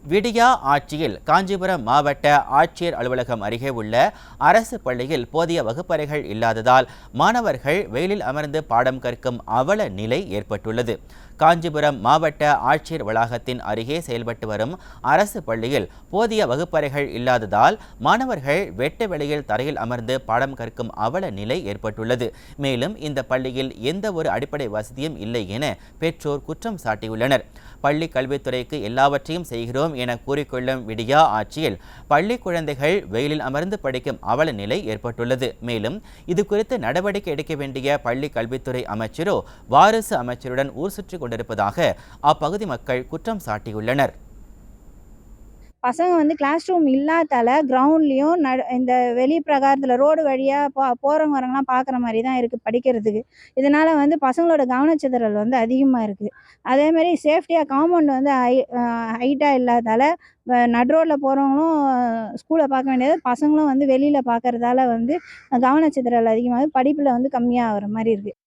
விடியா ஆட்சியில் காஞ்சிபுரம் மாவட்ட ஆட்சியர் அலுவலகம் அருகே உள்ள அரசு பள்ளியில் போதிய வகுப்பறைகள் இல்லாததால் மாணவர்கள் வெயிலில் அமர்ந்து பாடம் கற்கும் அவல நிலை ஏற்பட்டுள்ளது. காஞ்சிபுரம் மாவட்ட ஆட்சியர் வளாகத்தின் அருகே செயல்பட்டு வரும் அரசு பள்ளியில் போதிய வகுப்பறைகள் இல்லாததால் மாணவர்கள் வெட்ட வெளியில் தரையில் அமர்ந்து பாடம் கற்கும் அவல நிலை ஏற்பட்டுள்ளது. மேலும் இந்த பள்ளியில் எந்த ஒரு அடிப்படை வசதியும் இல்லை என பெற்றோர் குற்றம் சாட்டியுள்ளனர். பள்ளி கல்வித்துறைக்கு எல்லாவற்றையும் செய்கிறோம் என கூறிக்கொள்ளும் விடியா ஆட்சியில் பள்ளி குழந்தைகள் வெயிலில் அமர்ந்து படிக்கும் அவல நிலை ஏற்பட்டுள்ளது. மேலும் இது குறித்து நடவடிக்கை எடுக்க வேண்டிய பள்ளி கல்வித்துறை அமைச்சரோ வாரிசு அமைச்சருடன் ஊர் சுற்றி கொண்டிருப்பதாக அப்பகுதி மக்கள் குற்றம் சாட்டியுள்ளனர். பசங்க வந்து கிளாஸ் ரூம் இல்லாதால கிரவுண்ட்லேயும் இந்த வெளி பிரகாரத்தில் ரோடு வழியாக போகிறவங்க வரவங்கலாம் பார்க்குற மாதிரி தான் இருக்குது படிக்கிறதுக்கு. இதனால் வந்து பசங்களோட கவனச்சிதறல் வந்து அதிகமாக இருக்குது. அதேமாரி சேஃப்டியாக காம்பவுண்ட் வந்து ஹைட்டாக இல்லாதால நடு ரோட்டில் போகிறவங்களும் ஸ்கூலை பார்க்க வேண்டியது, பசங்களும் வந்து வெளியில் பார்க்குறதால வந்து கவனச்சிதறல் அதிகமாகுது. படிப்பில் வந்து கம்மியாக ஆகிற மாதிரி இருக்குது.